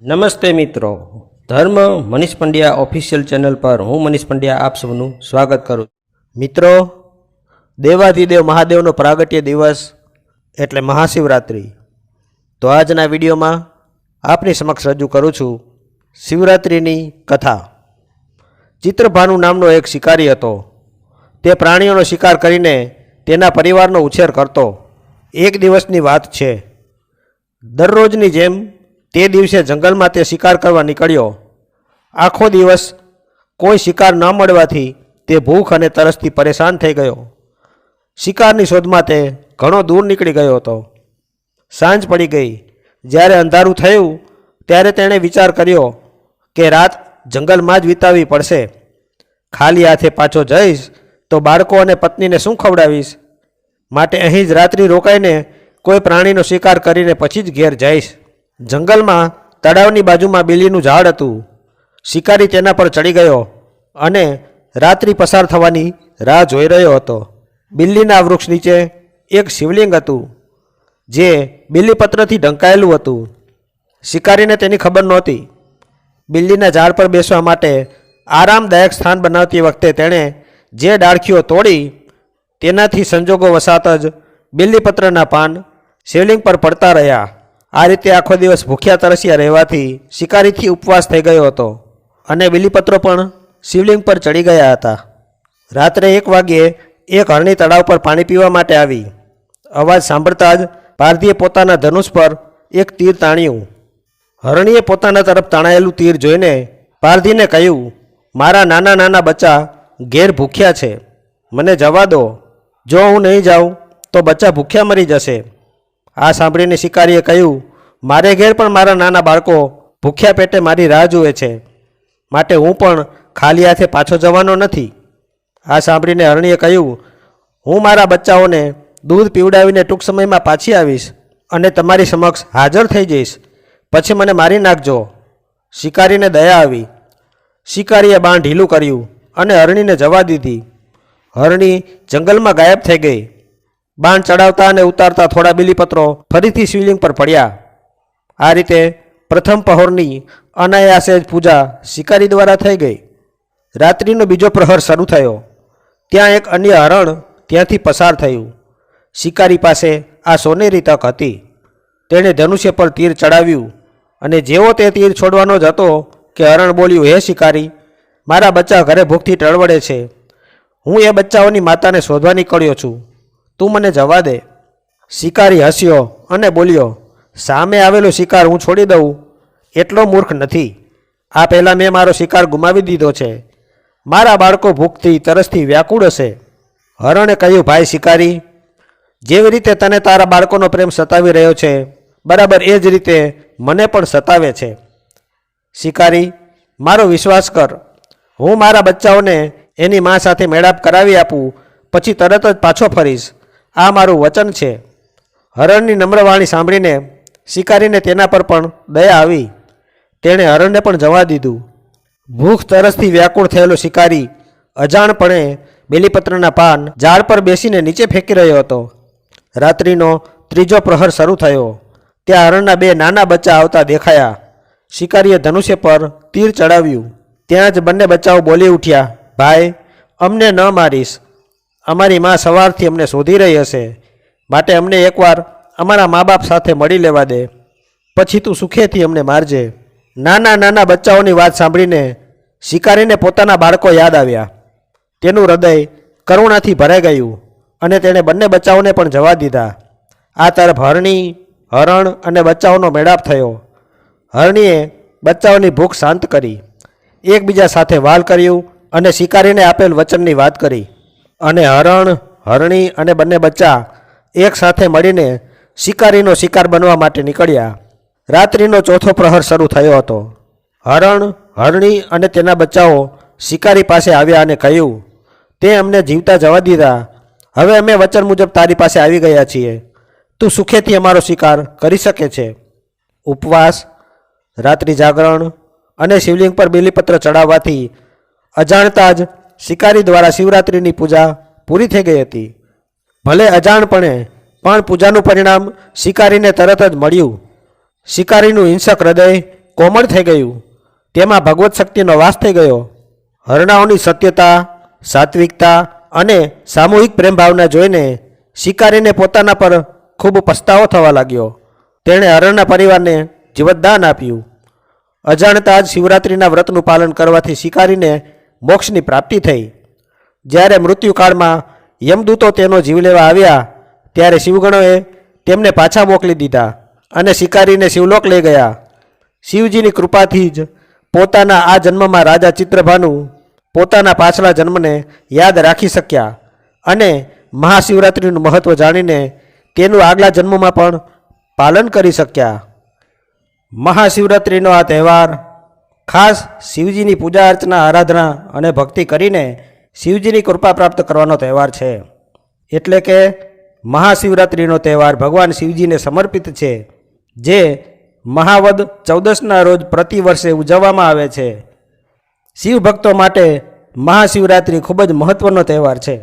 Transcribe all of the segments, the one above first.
નમસ્તે મિત્રો, ધર્મ મનીષ પંડ્યા ઓફિશિયલ ચેનલ પર હું મનીષ પંડ્યા આપ સૌનું સ્વાગત કરું. મિત્રો, દેવાધિદેવ મહાદેવનો પ્રાગટ્ય દિવસ એટલે મહાશિવરાત્રિ. તો આજના વિડીયોમાં આપની સમક્ષ રજૂ કરું છું શિવરાત્રિની કથા. ચિત્રભાનુ નામનો એક શિકારી હતો. તે પ્રાણીઓનો શિકાર કરીને તેના પરિવારનો ઉછેર કરતો. એક દિવસની વાત છે. દરરોજની જેમ તે દિવસે જંગલમાં તે શિકાર કરવા નીકળ્યો. આખો દિવસ કોઈ શિકાર ન મળવાથી તે ભૂખ અને તરસથી પરેશાન થઈ ગયો. શિકારની શોધમાં તે ઘણો દૂર નીકળી ગયો હતો. સાંજ પડી ગઈ. જ્યારે અંધારું થયું ત્યારે તેણે વિચાર કર્યો કે રાત જંગલમાં જ વિતાવવી પડશે. ખાલી હાથે પાછો જઈશ તો બાળકો અને પત્નીને શું ખવડાવીશ? માટે અહીં જ રાત્રિ રોકાઈને કોઈ પ્રાણીનો શિકાર કરીને પછી જ ઘેર જઈશ. જંગલમાં તળાવની બાજુમાં બીલીનું ઝાડ હતું. શિકારી તેના પર ચડી ગયો અને રાત્રિ પસાર થવાની રાહ જોઈ રહ્યો હતો. બિલ્લીના વૃક્ષ નીચે એક શિવલિંગ હતું જે બીલીપત્રથી ઢંકાયેલું હતું. શિકારીને તેની ખબર નહોતી. બિલ્લીના ઝાડ પર બેસવા માટે આરામદાયક સ્થાન બનાવતી વખતે તેણે જે ડાળખીઓ તોડી તેનાથી સંજોગો વસાત જ બીલીપત્રના પાન શિવલિંગ પર પડતા રહ્યા. આ રીતે આખો દિવસ ભૂખ્યા તરસ્યા રહેવાથી શિકારીથી ઉપવાસ થઈ ગયો હતો અને બીલીપત્રો પણ શિવલિંગ પર ચડી ગયા હતા. રાત્રે 1 વાગ્યે એક હરણી તળાવ પર પાણી પીવા માટે આવી. અવાજ સાંભળતા જ પારધીએ પોતાના ધનુષ પર એક તીર તાણ્યું. હરણીએ પોતાના તરફ તાણાયેલું તીર જોઈને પારધીને કહ્યું, મારા નાના નાના બચ્ચા ઘેર ભૂખ્યા છે, મને જવા દો. જો હું નહીં જાઉં તો બચ્ચા ભૂખ્યા મરી જશે. આ સાંભળીને શિકારીએ કહ્યું, મારે ઘેર પણ મારા નાના બાળકો ભૂખ્યા પેટે મારી રાહ જુએ છે, માટે હું પણ ખાલી હાથે પાછો જવાનો નથી. આ સાંભળીને હરણીએ કહ્યું, હું મારા બચ્ચાઓને દૂધ પીવડાવીને ટૂંક સમયમાં પાછી આવીશ અને તમારી સમક્ષ હાજર થઈ જઈશ, પછી મને મારી નાખજો. શિકારીને દયા આવી. શિકારીએ બાણ ઢીલું કર્યું અને હરણીને જવા દીધી. હરણી જંગલમાં ગાયબ થઈ ગઈ. બાણ ચડાવતા અને ઉતારતા થોડા બીલીપત્રો ફરીથી શિવલિંગ પર પડ્યા. આ રીતે પ્રથમ પહોરની અનાયાસે જ પૂજા શિકારી દ્વારા થઈ ગઈ. રાત્રિનો બીજો પ્રહર શરૂ થયો. ત્યાં એક અન્ય હરણ ત્યાંથી પસાર થયું. શિકારી પાસે આ સોનેરી તક હતી. તેણે ધનુષ્ય પર તીર ચડાવ્યું અને જેવો તે તીર છોડવાનો જ હતો કે હરણ બોલ્યું, હે શિકારી, મારા બચ્ચા ઘરે ભૂખથી ટળવડે છે. હું એ બચ્ચાઓની માતાને શોધવા નીકળ્યો છું, તું મને જવા દે. શિકારી હસ્યો અને બોલ્યો, સામે આવેલો શિકાર હું છોડી દઉં એટલો મૂર્ખ નથી. આ પહેલાં મેં મારો શિકાર ગુમાવી દીધો છે. મારા બાળકો ભૂખથી તરસથી વ્યાકુળ હશે. હરણે કહ્યું, ભાઈ શિકારી, જેવી રીતે તને તારા બાળકોનો પ્રેમ સતાવી રહ્યો છે, બરાબર એ જ રીતે મને પણ સતાવે છે. શિકારી, મારો વિશ્વાસ કર. હું મારા બચ્ચાઓને એની મા સાથે મેળાપ કરાવી આપું પછી તરત જ પાછો ફરીશ. આ મારું વચન છે. હરણની નમ્ર વાણી સાંભળીને શિકારીને તેના પર પણ દયા આવી. તેણે હરણને પણ જવા દીધું. ભૂખ તરસથી વ્યાકુળ થયેલો શિકારી અજાણપણે બેલીપત્રના પાન ઝાડ પર બેસીને નીચે ફેંકી રહ્યો હતો. રાત્રિનો ત્રીજો પ્રહર શરૂ થયો. ત્યાં હરણના 2 નાના બચ્ચા આવતા દેખાયા. શિકારીએ ધનુષ્ય પર તીર ચડાવ્યું. ત્યાં જ બંને બચ્ચાઓ બોલી ઉઠ્યા, ભાઈ, અમને ન મારીશ. અમારી મા સવારથી અમને શોધી રહી હશે, માટે અમને એકવાર અમારા મા બાપ સાથે મળી લેવા દે, પછી તું સુખેથી અમને મારજે. નાના નાના બચ્ચાઓની વાત સાંભળીને શિકારીને પોતાના બાળકો યાદ આવ્યા. તેનું હૃદય કરુણાથી ભરાઈ ગયું અને તેણે બંને બચ્ચાઓને પણ જવા દીધા. આ તરફ હરણી, હરણ અને બચ્ચાઓનો મેળાપ થયો. હરણીએ બચ્ચાઓની ભૂખ શાંત કરી, એકબીજા સાથે વાલ કર્યું અને શિકારીને આપેલ વચનની વાત કરી. અને હરણ, હરણી અને બંને બચ્ચા એક સાથે મળીને શિકારીનો શિકાર બનવા માટે નીકળ્યા. રાત્રિનો ચોથો પ્રહર શરૂ થયો હતો. હરણ, હરણી અને તેના બચ્ચાઓ શિકારી પાસે આવ્યા અને કહ્યું, તે અમને જીવતા જવા દીધા. હવે અમે વચન મુજબ તારી પાસે આવી ગયા છીએ. તું સુખેથી અમારો શિકાર કરી શકે છે. ઉપવાસ, રાત્રિ જાગરણ અને શિવલિંગ પર બીલીપત્ર ચડાવવાથી અજાણતા જ શિકારી દ્વારા શિવરાત્રિની પૂજા પૂરી થઈ ગઈ હતી. ભલે અજાણપણે, પણ પૂજાનું પરિણામ શિકારીને તરત જ મળ્યું. શિકારીનું હિંસક હૃદય કોમળ થઈ ગયું, તેમાં ભગવત શક્તિનો વાસ થઈ ગયો. હરણાઓની સત્યતા, સાત્વિકતા અને સામૂહિક પ્રેમ ભાવના જોઈને શિકારીને પોતાના પર ખૂબ પસ્તાવો થવા લાગ્યો. તેણે હરણના પરિવારને જીવતદાન આપ્યું. અજાણતા જ શિવરાત્રિના વ્રતનું પાલન કરવાથી શિકારીને મોક્ષની પ્રાપ્તિ થઈ. જ્યારે મૃત્યુકાળમાં યમદૂતો તેનો જીવ લેવા આવ્યા ત્યારે શિવગણોએ તેમને પાછા મોકલી દીધા અને શિકારીને શિવલોક લઈ ગયા. શિવજીની કૃપાથી જ પોતાના આ જન્મમાં રાજા ચિત્રભાનુ પોતાના પાછલા જન્મને યાદ રાખી શક્યા અને મહાશિવરાત્રિનું મહત્ત્વ જાણીને તેનું આગલા જન્મમાં પણ પાલન કરી શક્યા. મહાશિવરાત્રિનો આ તહેવાર ખાસ શિવજીની પૂજા અર્ચના, આરાધના અને ભક્તિ કરીને શિવજીની કૃપા પ્રાપ્ત કરવાનો તહેવાર છે. એટલે કે મહાશિવરાત્રિનો તહેવાર ભગવાન શિવજીને સમર્પિત છે, જે મહાવદ 14ના રોજ પ્રતિવર્ષે ઉજવવામાં આવે છે. શિવ ભક્તો માટે મહાશિવરાત્રિ ખૂબ જ મહત્ત્વનો તહેવાર છે.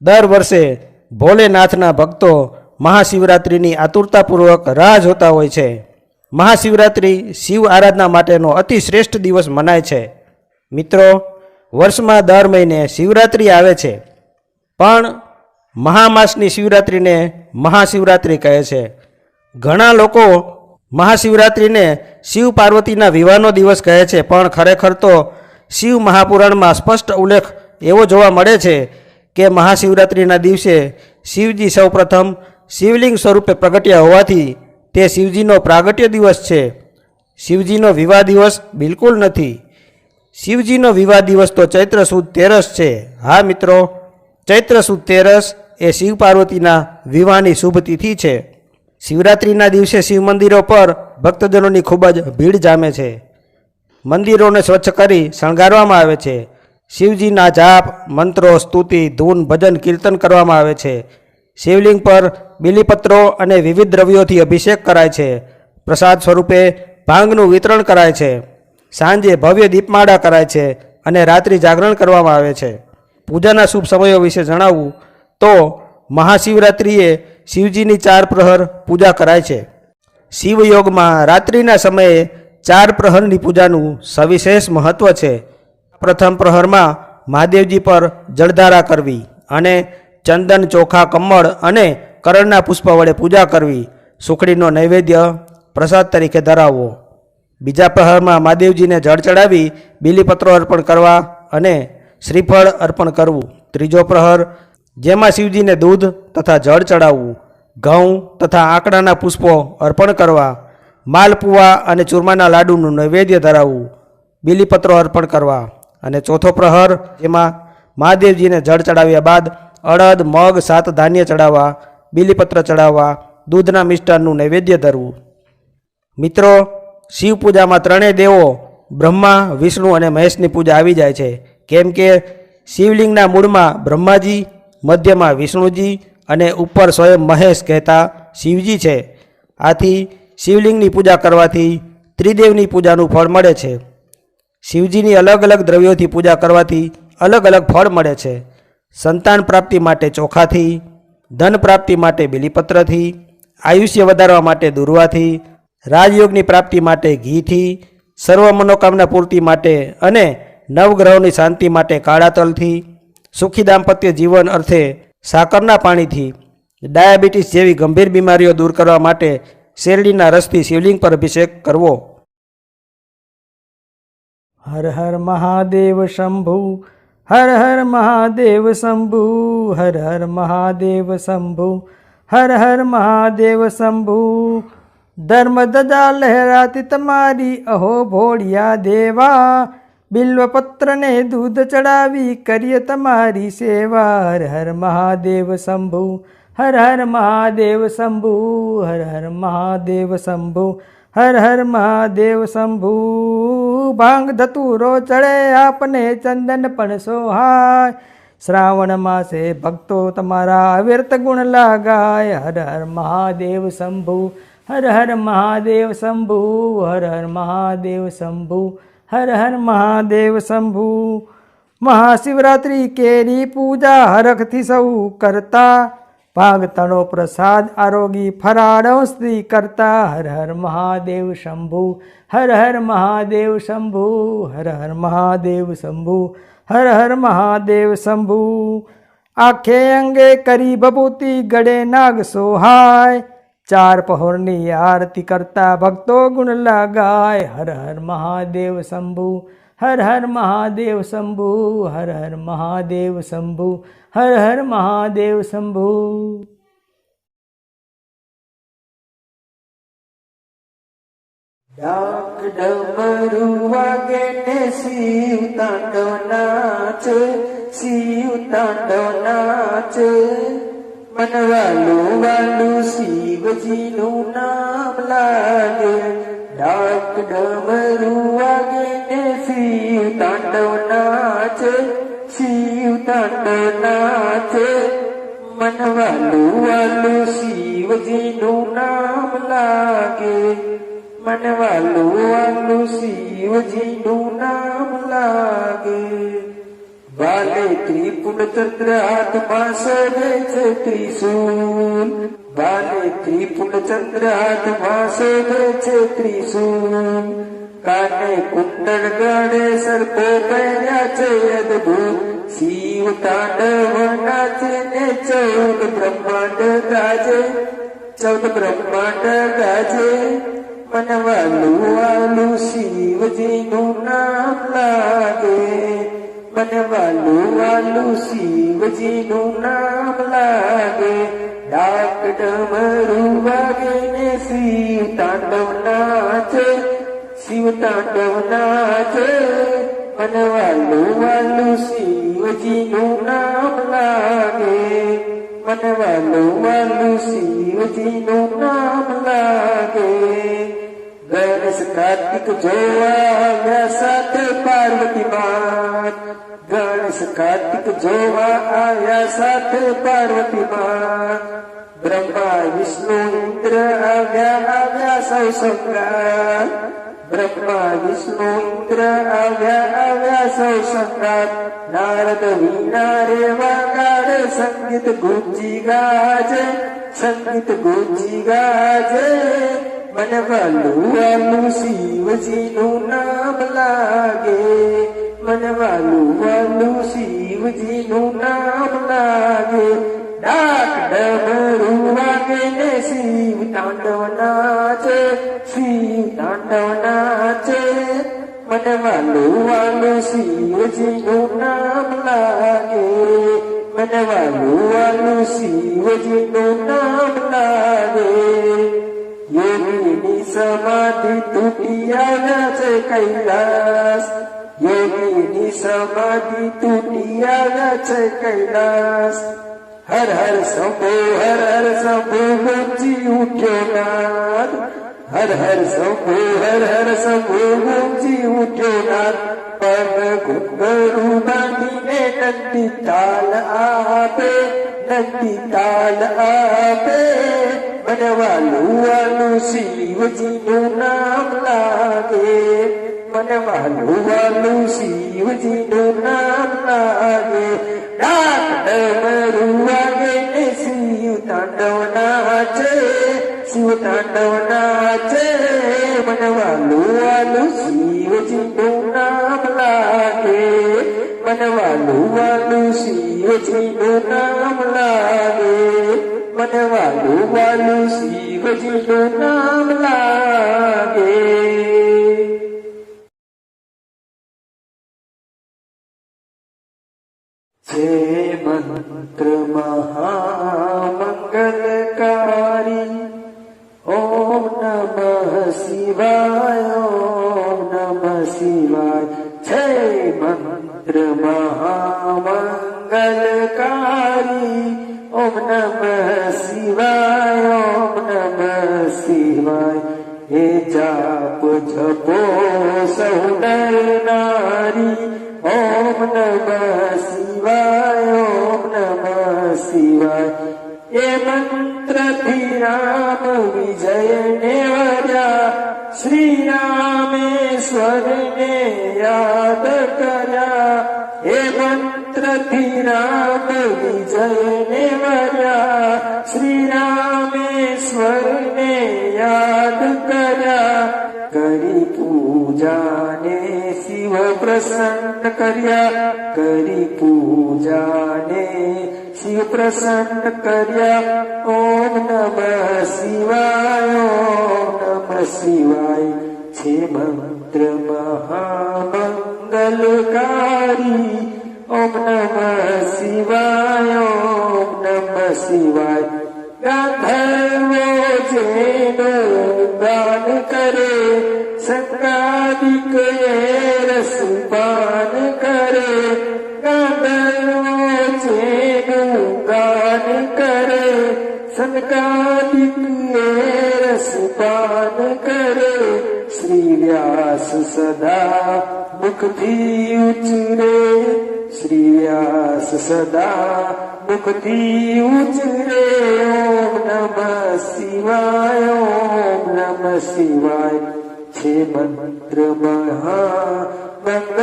દર વર્ષે ભોલેનાથના ભક્તો મહાશિવરાત્રિની આતુરતાપૂર્વક રાહ જોતા હોય છે. મહાશિવરાત્રિ શિવ આરાધના માટેનો અતિ શ્રેષ્ઠ દિવસ મનાય છે. મિત્રો, વર્ષમાં દર મહિને શિવરાત્રિ આવે છે, પણ મહામાસની શિવરાત્રિને મહાશિવરાત્રિ કહે છે. ઘણા લોકો મહાશિવરાત્રિને શિવ પાર્વતીના વિવાહનો દિવસ કહે છે, પણ ખરેખર તો શિવ મહાપુરાણમાં સ્પષ્ટ ઉલ્લેખ એવો જોવા મળે છે કે મહાશિવરાત્રિના દિવસે શિવજી સૌપ્રથમ શિવલિંગ સ્વરૂપે પ્રગટ્યા હોવાથી તે શિવજીનો પ્રાગટ્ય દિવસ છે. શિવજીનો વિવાહ દિવસ બિલકુલ નથી. શિવજીનો વિવાહ દિવસ તો ચૈત્ર સુદ 13 છે. હા મિત્રો, ચૈત્ર સુદ 13 એ શિવ પાર્વતીના વિવાહની શુભ તિથિ છે. શિવરાત્રિના દિવસે શિવ મંદિરો પર ભક્તજનોની ખૂબ જ ભીડ જામે છે. મંદિરોને સ્વચ્છ કરી શણગારવામાં આવે છે. શિવજીના જાપ, મંત્રો, સ્તુતિ, ધૂન, ભજન, કીર્તન કરવામાં આવે છે. શિવલિંગ પર બીલીપત્રો અને વિવિધ દ્રવ્યોથી અભિષેક કરાય છે. પ્રસાદ સ્વરૂપે ભાંગનું વિતરણ કરાય છે. સાંજે ભવ્ય દીપમાળા કરાય છે અને રાત્રિ જાગરણ કરવામાં આવે છે. પૂજાના શુભ સમયો વિશે જણાવું તો મહાશિવરાત્રિએ શિવજીની 4 પ્રહર પૂજા કરાય છે. શિવયોગમાં રાત્રિના સમયે 4 પ્રહરની પૂજાનું સવિશેષ મહત્ત્વ છે. પ્રથમ પ્રહરમાં મહાદેવજી પર જળધારા કરવી અને ચંદન, ચોખા, કમળ અને કરણના પુષ્પ વડે પૂજા કરવી. સુખડીનો નૈવેદ્ય પ્રસાદ તરીકે ધરાવવો. બીજા પ્રહરમાં મહાદેવજીને જળ ચડાવી બીલીપત્રો અર્પણ કરવા અને શ્રીફળ અર્પણ કરવું. ત્રીજો પ્રહર, જેમાં શિવજીને દૂધ તથા જળ ચડાવવું, ઘઉં તથા આંકડાના પુષ્પો અર્પણ કરવા, માલપુઆ અને ચૂરમાના લાડુનું નૈવેદ્ય ધરાવવું, બીલીપત્રો અર્પણ કરવા. અને ચોથો પ્રહર, જેમાં મહાદેવજીને જળ ચડાવ્યા બાદ અડદ, મગ, 7 ધાન્ય ચડાવવા, બીલીપત્ર ચડાવવા, દૂધના મિષ્ટાનનું નૈવેદ્ય ધરવું. મિત્રો, શિવ પૂજામાં 3 દેવો બ્રહ્મા, વિષ્ણુ અને મહેશની પૂજા આવી જાય છે. કેમ કે શિવલિંગના મૂળમાં બ્રહ્માજી, મધ્યમાં વિષ્ણુજી અને ઉપર સ્વયં મહેશ કહેતા શિવજી છે. આથી શિવલિંગની પૂજા કરવાથી ત્રિદેવની પૂજાનું ફળ મળે છે. શિવજીની અલગ અલગ દ્રવ્યોથી પૂજા કરવાથી અલગ અલગ ફળ મળે છે. સંતાન પ્રાપ્તિ માટે ચોખાથી, ધન પ્રાપ્તિ માટે બીલીપત્રથી, આયુષ્ય વધારવા માટે દુર્વાથી, રાજયોગની પ્રાપ્તિ માટે ઘીથી, સર્વ મનોકામના પૂર્તિ માટે અને નવગ્રહોની શાંતિ માટે કાળા તલથી, સુખી દાંપત્ય જીવન અર્થે સાકરના પાણીથી, ડાયાબિટીસ જેવી ગંભીર બીમારીઓ દૂર કરવા માટે શેરડીના રસથી શિવલિંગ પર અભિષેક કરવો. હર હર મહાદેવ શંભુ, હર હર મહાદેવ શંભુ, હર હર મહાદેવ શંભુ, હર હર મહાદેવ શંભુ. ધર્મ ધજા લહેરાતી તમારી અહો ભોળિયા દેવા, બિલ્વપત્રને દૂધ ચડાવી કરીએ તમારી સેવા. હર હર મહાદેવ શંભુ, હર હર મહાદેવ શંભુ, હર હર મહાદેવ શંભુ, હર હર મહાદેવ શંભુ. ભાંગ ધતુરો ચડે આપને ચંદન પણ સોહાય, શ્રાવણ માસે ભક્તો તમારા અવ્યર્થ ગુણ લાગાય. હર હર મહાદેવ શંભુ, હર હર મહાદેવ શંભુ, હર હર મહાદેવ શંભુ, હર હર મહાદેવ શંભુ. મહાશિવરાત્રિ કેરી પૂજા હરખથી સૌ કરતા, ભાગતણો પ્રસાદ આરોગી ફરાળો સ્ત્રી કરતા હર હર મહાદેવ શંભુ હર હર મહાદેવ શંભુ હર હર મહાદેવ શંભુ હર હર મહાદેવ શંભુ આખે અંગે કરી ભભૂતિ ગળે નાગ સોહાય ચાર પહોરની આરતી કરતા ભક્તો ગુણ લાગાય હર હર મહાદેવ શંભુ હર હર મહાદેવ શંભુ હર હર મહાદેવ શંભુ હર હર મહાદેવ શંભુ ડાક ડમરું વાગે ને શિવ તાંડવ નાચ શિવ તાંડવ નાચ મન વાલું વાલું શિવજીનું નામ લાગે ડાક ડમરું વાગે ને શિવ તાંડવ નાચ શિવ તાંડવ નાચ મન વાલું વાલું શિવજીનું નામ લાગે मन वालू वालू शिवजीનું નામ લાગે વાલે ત્રિપુર ચંદ્ર હાથમાં શોભે છે ત્રિશૂલ વાલે ત્રિપુર ચંદ્ર હાથમાં શોભે છે ત્રિશૂલ કાને કુંડળ ગળે સર્પો પહેર્યા છે અદભુત શિવ તાંડવ નાચે ને 14 બ્રહ્માંડ ગાજે 14 બ્રહ્માંડ ગાજે मन वालू वालू शिवजीનું નામ લાગે मन वालू वालू शिवजीનું નામ લાગે ડાક ડમરું વાગે ને શિવ તાંડવ નાચે શિવ તાંડવ નાચે मन वालू वालू शिवजीનું નામ લાગે मन वालू वालू शिवजीનું नाम लागे गणेश कार्तिक जोवा આવ્યા સાથે પાર્વતી માત ગણેશ કાર્તિક જોવા આવ્યા સાથે પાર્વતી માત બ્રહ્મા વિષ્ણુ ઇન્દ્ર આવ્યા સૌ સમ્રાટ બ્રહ્મા વિષ્ણુ ઇન્દ્ર આવ્યા સૌ સમ્રાટ નારદ વીણા રે વાગાડે સંગીત ગુંજી ગાજે સંગીત ગુંજી ગાજે मन वालू वालू शिवजीનું નામ લાગે मन वालू वालू शिवजीનું નામ लागे ડાક ડમરું વાગે ને શિવ તાંડવ નાચે શિવ તાંડવ નાચે मन वालू वालू शिवजीનું નામ લાગે मन वालू वालू शिवजीનું નામ લાગે योगिनी समाधि तूटी આવ્યા છે કૈલાસ योगिनी समाधि तूटी આવ્યા છે કૈલાસ હર હર શંભો ગુંજી ઉઠ્યો નાદ હર હર શંભો ગુંજી ઉઠ્યો નાદ પગ ઘૂંઘરું બાંધીને નંદી તાલ આપે मन वालू वालू शिवजीનું નામ લાગે मन वालू वालू शिवजीનું નામ लागे ડાક ડમરું વાગે ને શિવ તાંડવ નાચે मन वालू वालू शिवजीનું નામ લાગે मन वालू वालू शिवजीનું નામ लागे मन वालू वालू शिवजीનું નામ लागे जे मंत्र महामंगलकारी ओम नमः शिवाय जय मंत्र महामंगलकारी ओम नमः शिवाय हे जाप जपो सौ नर नारी ओम नमः शिवाय ये मंत्र थी राम विजय ने वर्या श्री रामेश्वर ने याद कर्या हे मंत्र थी राम विजय ने वर्या પ્રસન્ન કર્યા કરી પૂજાને શિવ પ્રસન્ન કર્યા ઓમ નમઃ શિવાય ઓમ નમઃ શિવાય છે મંત્ર મહામંગલકારી ઓમ નમઃ શિવાય ઓમ નમઃ શિવાય ગાંધર્વો જેનું ગાન કરે સંગાદિક રસપાન કરે ગાંધર્વો જેનું ગાન કરે સંગાદિક રસપાન કરે શ્રી વ્યાસ સદા મુખથી ઉચરે શ્રી વ્યાસ સદા મુખથી ઉચરે ઓમ નમઃ શિવાય ઓમ નમઃ શિવાય છે મંત્ર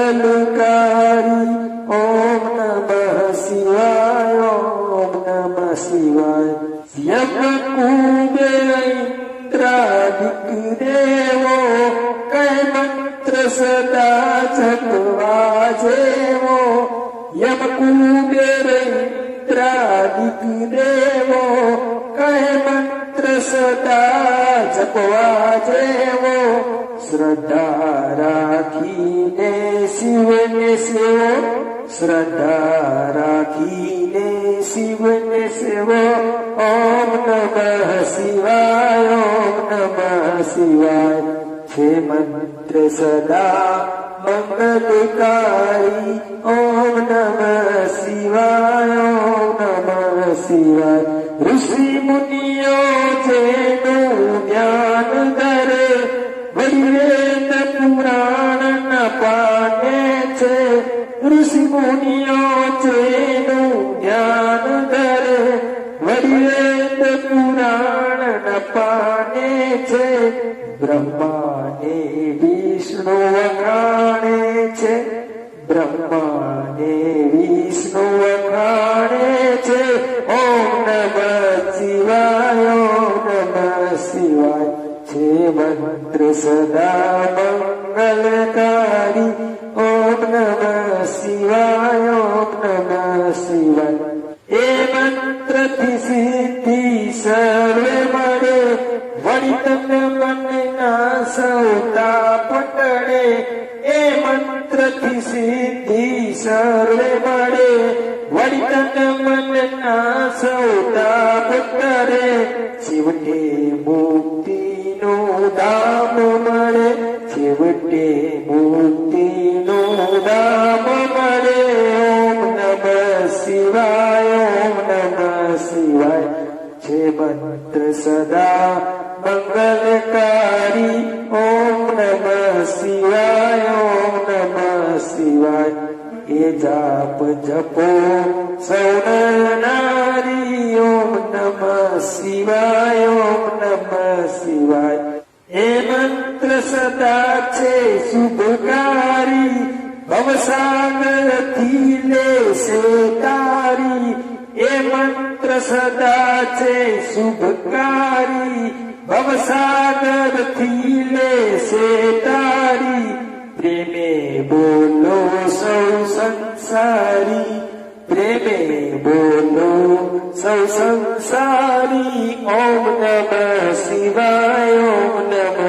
મહામંગલકારી ઓમ નમઃ શિવાય ઓમ નમઃ શિવાય યમ કુબેર ઇન્દ્રાદિક દેવો કય મંત્ર સદા જપવા જેવો યમ કુબેર ઇન્દ્રાદિક દેવો કય મંત્ર સદા જપવા જેવો શ્રદ્ધા રાખીને શિવને સેવો શ્રદ્ધા રાખીને શિવને સેવો ઓમ નમઃ શિવાય ઓમ નમઃ શિવાય છે મંત્ર સદા મંગલકારી ઓમ નમઃ શિવાય ઓમ નમઃ શિવાય ઋષિ મુનિઓ જેનું જ્ઞાન ધરે વૈવેદ પુરાણ ન પામે છે ઋષિ મુનિઓ જેનું જ્ઞાન ધરે વૈવેદ પુરાણ ન પામે છે બ્રહ્માને વિષ્ણુ વખાણે છે બ્રહ્માને વિષ્ણુ વખાણે છે ઓમ નમઃ શિવાય ઓમ નમઃ શિવાય છે મંત્ર સદા મંગલકારી ઓમ નમઃ શિવાય ઓમ નમઃ શિવાય એ મંત્રથી સિદ્ધિ સર્વે મળે વળી તન મનના સૌતા પટડે એ મંત્રથી સિદ્ધિ સર્વે મળે વળી તન મનના સૌતા પટડે છેવટે મુક્તિનું ધામ મળે છેવટે મુક્તિનું ધામ મળે ઓમ નમઃ શિવાય ઓમ નમઃ શિવાય છે મંત્ર સદા મંગલકારી ઓમ નમઃ શિવાય ઓમ નમઃ શિવાય એ જાપ જપો સૌ નારી ઓમ નમઃ શિવાય ઓમ નમઃ શિવાય એ મંત્ર સદા છે શુભકારી ભવસાગરથી લેશે તારી એ મંત્ર સદા છે શુભકારી ભવસાગરથી લેશે તારી પ્રેમે બોલો સૌ સંસારી પ્રેમે બોલો સૌ સંસારી ઓમ નમઃ શિવાય ઓમ નમઃ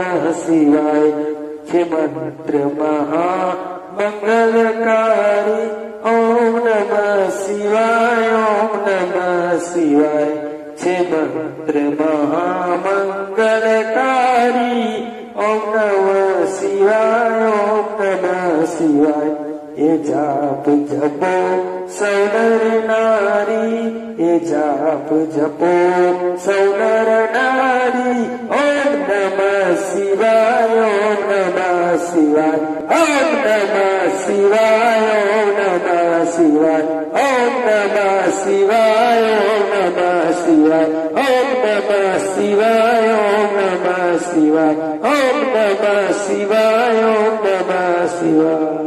શિવાય છે મંત્ર મહામંગલકારી ઓમ નમઃ શિવાય ઓમ નમઃ શિવાય છે મંત્ર મહામંગલકારી ઓમ નમઃ શિવાય ઓમ નમઃ શિવાય એ જાપ જપો સૌ નર નારી એ જાપ જપો સૌ નર નારી ઓમ નમઃ શિવાય ઓમ નમઃ શિવાય ઓમ નમઃ શિવાય ઓમ નમઃ શિવાય ઓમ નમઃ શિવાય ઓમ નમઃ શિવાય ઓમ નમઃ શિવાય ઓમ નમઃ શિવાય ઓમ નમઃ શિવાય ઓમ નમઃ શિવાય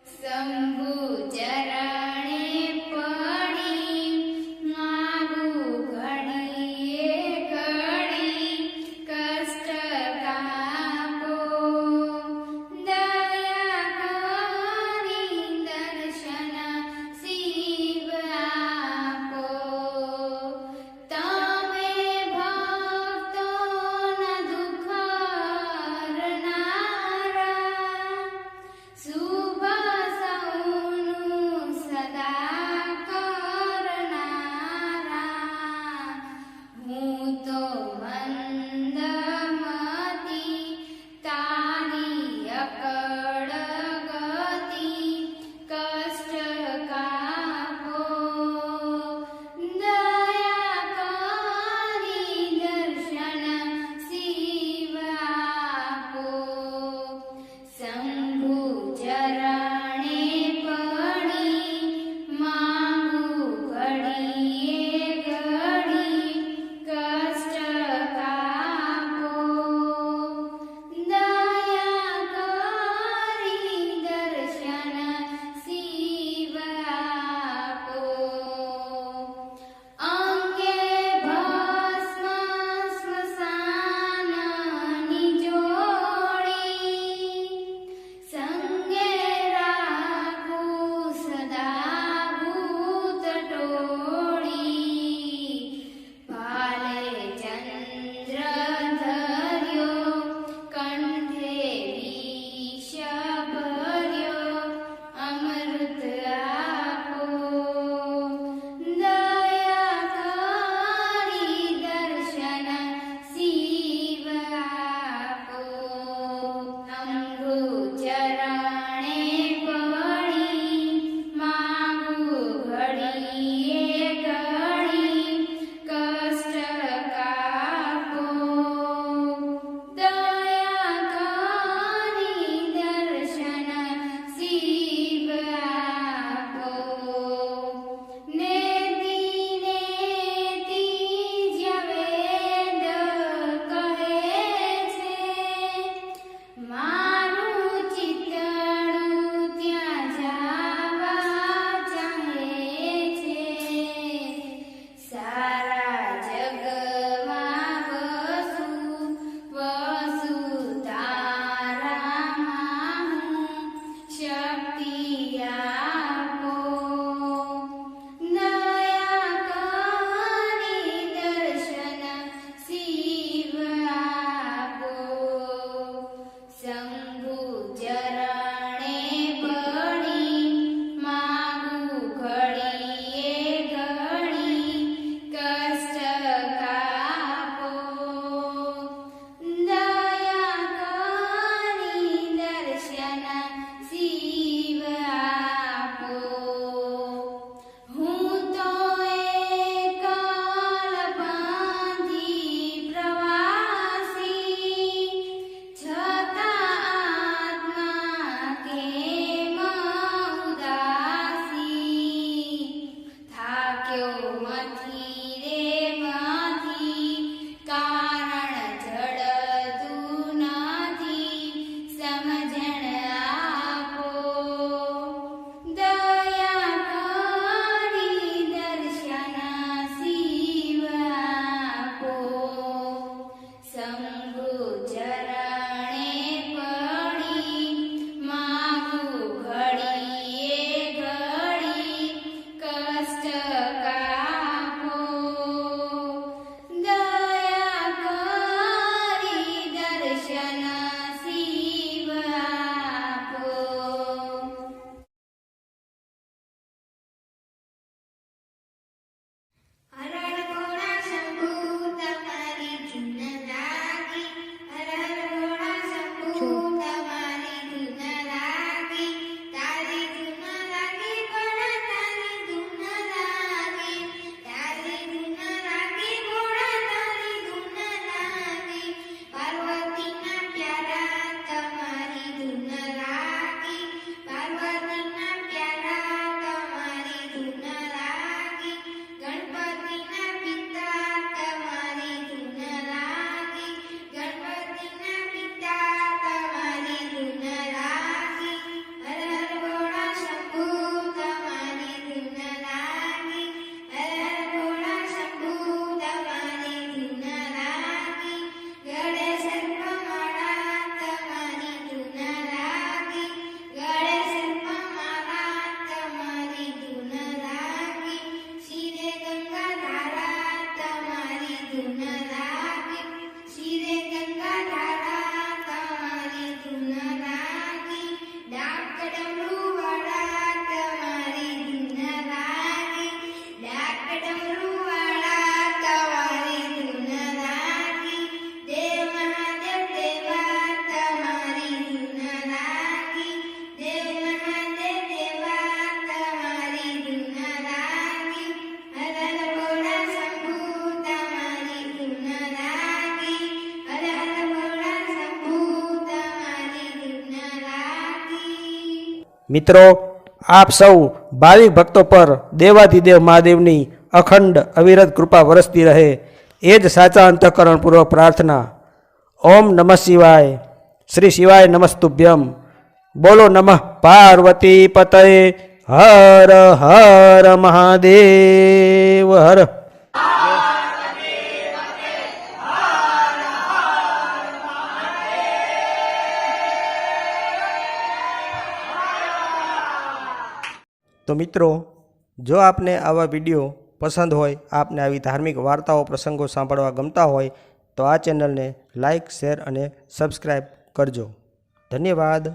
શંભુ ચરણે પડી માગું ઘડીએ ઘડી કષ્ટ મથી રે મથી કારણ જડતું નથી સમજણ આપો દયા કરી દર્શન શિવ આપો શંભુ ચરણે પડી માગું ઘડીએ ઘડી કષ્ટ કાપો દયા કરી દર્શન શિવ આપો હર હર ભોળા શંભુ તમારી ધૂન લાગી હર હર ભોળા શંભુ તમારી ધૂન લાગી તારી ધૂન લાગી ભોળા તારી ધૂન લાગી તારી ધૂન લાગી ભોળા તારી ધૂન લાગી પાર્વતીના પ્યારા તમારી ધૂન લાગી પાર્વતીના પ્યારા તમારી ધૂન લાગી ગણપતિના પિતા તમારી ધૂન લાગી ગણપતિના પિતા તમારી ધૂન લાગી હર હર ભોળા શંભુ તમારી ધૂન લાગી હર હર ભોળા શંભુ તમારી ધૂન લાગી ગળે સર્પમાળા તમારી ધૂન લાગી ગળે સર્પમાળા તમારી ધૂન લાગી શિરે ગંગાધારા તમારી ધૂન લાગી શિરે ગંગાધારા તમારી ધૂન લાગી ડાક ડમરુવાળા તમારી ધૂન લાગી ડાક ડમરુવાળા તમારી ધૂન લાગી દેવ મહાદેવ દેવા તમારી ધૂન લાગી દેવ મહાદેવ દેવા તમારી ધૂન લાગી હર હર ભોળા શંભુ તમારી ધૂન લાગી હર હર ભોળા શંભુ તમારી ધૂન લાગી મિત્રો, આપ સૌ ભાવિક ભક્તો પર દેવાધિદેવ મહાદેવની અખંડ અવિરત કૃપા વરસતી રહે એ જ સાચા અંતઃકરણપૂર્વક પ્રાર્થના. ઓમ નમઃ શિવાય. શ્રી શિવાય નમસ્તુભ્યમ. બોલો નમઃ પાર્વતી પતયે. હર હર મહાદેવ હર. તો મિત્રો, જો આપને આવા વિડીયો પસંદ હોય, આપને આવી ધાર્મિક વાર્તાઓ પ્રસંગો સાંભળવા ગમતા હોય તો આ ચેનલને લાઇક, શેર અને સબસ્ક્રાઈબ કરજો. ધન્યવાદ.